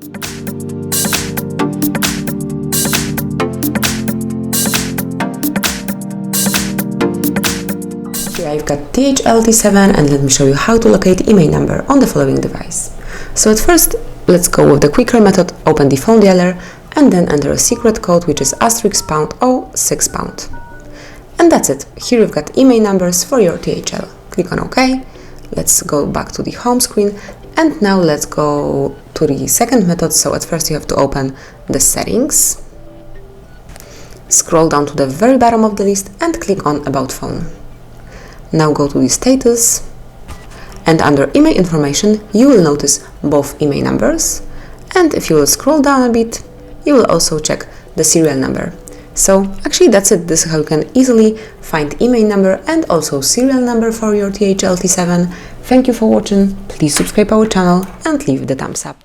Here I've got THL T7 and let me show you how to locate IMEI number on the following device. So at first, let's go with the quicker method, open the phone dialer and then enter a secret code which is *pound or £6. And that's it. Here you've got IMEI numbers for your THL. Click on OK. Let's go back to the home screen and now let's go to the second method. So at first you have to open the settings, scroll down to the very bottom of the list and click on About Phone. Now go to the status and under IMEI information you will notice both IMEI numbers, and if you will scroll down a bit you will also check the serial number. So actually that's it. This is how you can easily find IMEI number and also serial number for your THL T7. Thank you for watching, please subscribe our channel and leave the thumbs up.